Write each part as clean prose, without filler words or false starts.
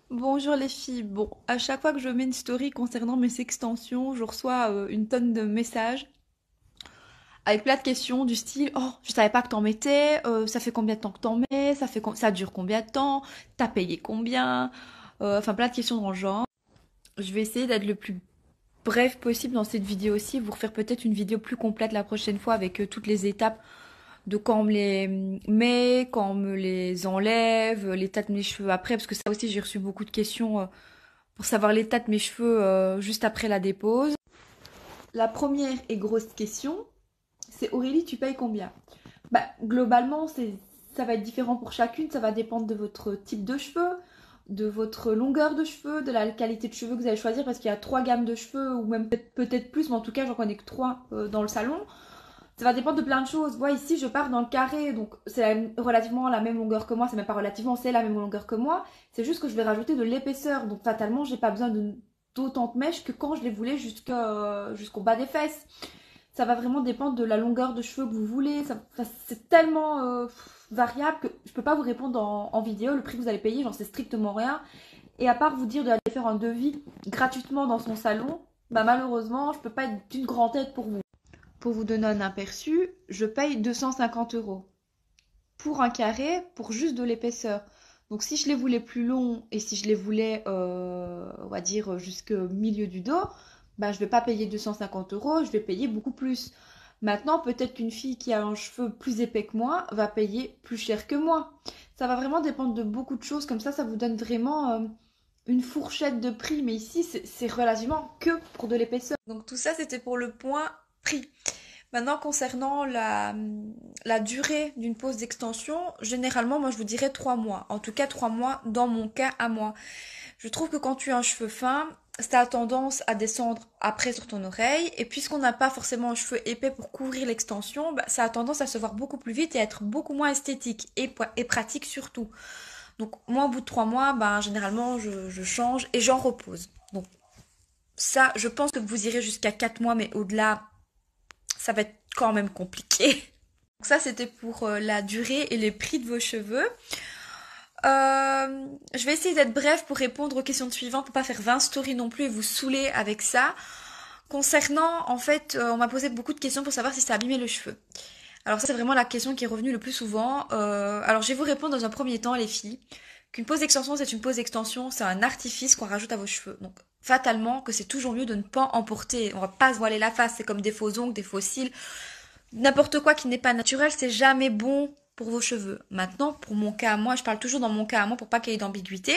Bonjour les filles. Bon, à chaque fois que je mets une story concernant mes extensions, je reçois une tonne de messages avec plein de questions du style «Oh, je savais pas que t'en mettais, ça fait combien de temps que t'en mets, ça dure combien de temps, t'as payé combien?» Enfin plein de questions dans le genre. Je vais essayer d'être le plus bref possible dans cette vidéo aussi, vous refaire peut-être une vidéo plus complète la prochaine fois avec toutes les étapes de quand on me les met, quand on me les enlève, l'état de mes cheveux après, parce que ça aussi j'ai reçu beaucoup de questions pour savoir l'état de mes cheveux juste après la dépose. La première et grosse question, c'est Aurélie, tu payes combien? Bah, globalement, ça va être différent pour chacune, ça va dépendre de votre type de cheveux, de votre longueur de cheveux, de la qualité de cheveux que vous allez choisir, parce qu'il y a trois gammes de cheveux, ou même peut-être plus, mais en tout cas, j'en connais que trois dans le salon. Ça va dépendre de plein de choses. Moi, ici, je pars dans le carré, donc c'est relativement la même longueur que moi. C'est même pas relativement, c'est la même longueur que moi. C'est juste que je vais rajouter de l'épaisseur. Donc, fatalement, j'ai pas besoin d'autant de mèches que quand je les voulais jusqu'au bas des fesses. Ça va vraiment dépendre de la longueur de cheveux que vous voulez. C'est tellement variable que je peux pas vous répondre en vidéo. Le prix que vous allez payer, j'en sais strictement rien. Et à part vous dire d'aller faire un devis gratuitement dans son salon, bah malheureusement, je peux pas être d'une grande aide pour vous. Pour vous donner un aperçu, je paye 250 € pour un carré, pour juste de l'épaisseur. Donc si je les voulais plus longs et si je les voulais, on va dire, jusqu'au milieu du dos, bah, je ne vais pas payer 250 €, je vais payer beaucoup plus. Maintenant, peut-être qu'une fille qui a un cheveu plus épais que moi va payer plus cher que moi. Ça va vraiment dépendre de beaucoup de choses. Comme ça vous donne vraiment une fourchette de prix. Mais ici, c'est relativement que pour de l'épaisseur. Donc tout ça, c'était pour le point prix. Maintenant, concernant la durée d'une pause d'extension, généralement, moi, je vous dirais 3 mois. En tout cas, 3 mois dans mon cas à moi. Je trouve que quand tu as un cheveu fin, ça a tendance à descendre après sur ton oreille. Et puisqu'on n'a pas forcément un cheveu épais pour couvrir l'extension, bah, ça a tendance à se voir beaucoup plus vite et à être beaucoup moins esthétique et pratique surtout. Donc, moi, au bout de 3 mois, bah, généralement, je change et j'en repose. Donc, ça, je pense que vous irez jusqu'à 4 mois, mais au-delà, ça va être quand même compliqué. Donc ça, c'était pour la durée et les prix de vos cheveux. Je vais essayer d'être bref pour répondre aux questions suivantes, pour pas faire 20 stories non plus et vous saouler avec ça. Concernant, en fait, on m'a posé beaucoup de questions pour savoir si ça abîmait le cheveu. Alors ça, c'est vraiment la question qui est revenue le plus souvent. Alors je vais vous répondre dans un premier temps, les filles, qu'une pose d'extension, c'est une pose d'extension, c'est un artifice qu'on rajoute à vos cheveux. Donc fatalement que c'est toujours mieux de ne pas en porter. On va pas se voiler la face, c'est comme des faux ongles, des faux cils. N'importe quoi qui n'est pas naturel, c'est jamais bon pour vos cheveux. Maintenant, pour mon cas à moi, je parle toujours dans mon cas à moi pour pas qu'il y ait d'ambiguïté.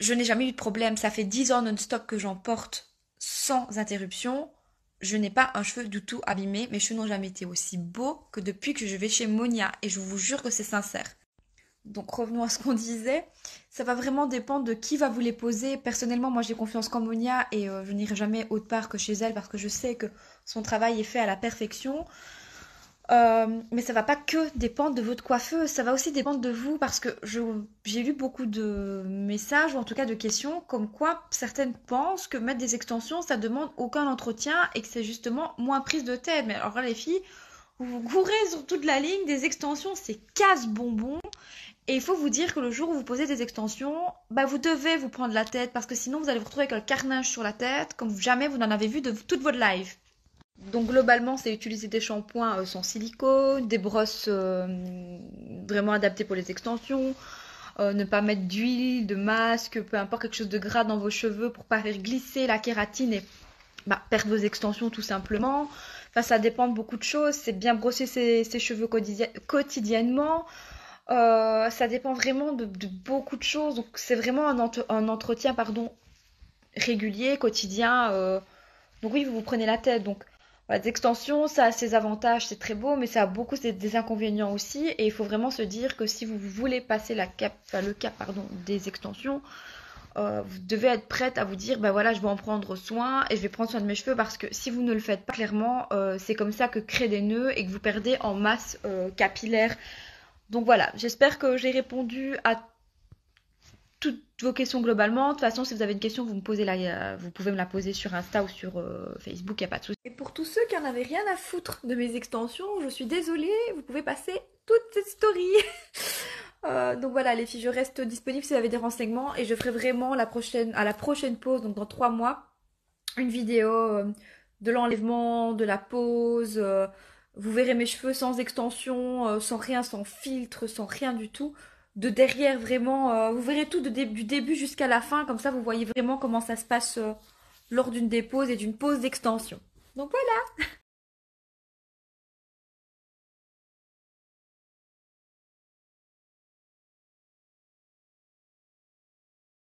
Je n'ai jamais eu de problème. Ça fait 10 ans non-stop que j'en porte sans interruption. Je n'ai pas un cheveu du tout abîmé. Mes cheveux n'ont jamais été aussi beaux que depuis que je vais chez Monia. Et je vous jure que c'est sincère. Donc revenons à ce qu'on disait. Ça va vraiment dépendre de qui va vous les poser. Personnellement, moi j'ai confiance qu'en Monia et je n'irai jamais autre part que chez elle parce que je sais que son travail est fait à la perfection. Mais ça va pas que dépendre de votre coiffeuse, ça va aussi dépendre de vous parce que j'ai lu beaucoup de messages ou en tout cas de questions comme quoi certaines pensent que mettre des extensions ça demande aucun entretien et que c'est justement moins prise de tête. Mais alors là les filles, vous vous courez sur toute la ligne, des extensions c'est casse-bonbon et il faut vous dire que le jour où vous posez des extensions, bah vous devez vous prendre la tête parce que sinon vous allez vous retrouver avec un carnage sur la tête comme jamais vous n'en avez vu de toute votre life. Donc globalement, c'est utiliser des shampoings sans silicone, des brosses vraiment adaptées pour les extensions, ne pas mettre d'huile, de masque, peu importe quelque chose de gras dans vos cheveux pour pas faire glisser la kératine et bah, perdre vos extensions tout simplement. Enfin, ça dépend de beaucoup de choses. C'est bien brosser ses cheveux quotidiennement. Ça dépend vraiment de beaucoup de choses. Donc c'est vraiment un entretien pardon, régulier, quotidien. Donc oui, vous vous prenez la tête. Donc voilà, des extensions, ça a ses avantages, c'est très beau, mais ça a beaucoup des inconvénients aussi. Et il faut vraiment se dire que si vous voulez passer le cap pardon, des extensions, vous devez être prête à vous dire, ben voilà, je vais en prendre soin et je vais prendre soin de mes cheveux parce que si vous ne le faites pas clairement, c'est comme ça que créent des nœuds et que vous perdez en masse capillaire. Donc voilà, j'espère que j'ai répondu à toutes vos questions globalement. De toute façon, si vous avez une question, vous pouvez me la poser sur Insta ou sur Facebook, il n'y a pas de souci. Et pour tous ceux qui en avaient rien à foutre de mes extensions, je suis désolée, vous pouvez passer toute cette story. Donc voilà les filles, je reste disponible si vous avez des renseignements et je ferai vraiment à la prochaine pause, donc dans 3 mois, une vidéo de l'enlèvement, de la pose. Vous verrez mes cheveux sans extension, sans rien, sans filtre, sans rien du tout. De derrière vraiment, vous verrez tout du début jusqu'à la fin, comme ça vous voyez vraiment comment ça se passe lors d'une dépose et d'une pose d'extension. Donc voilà.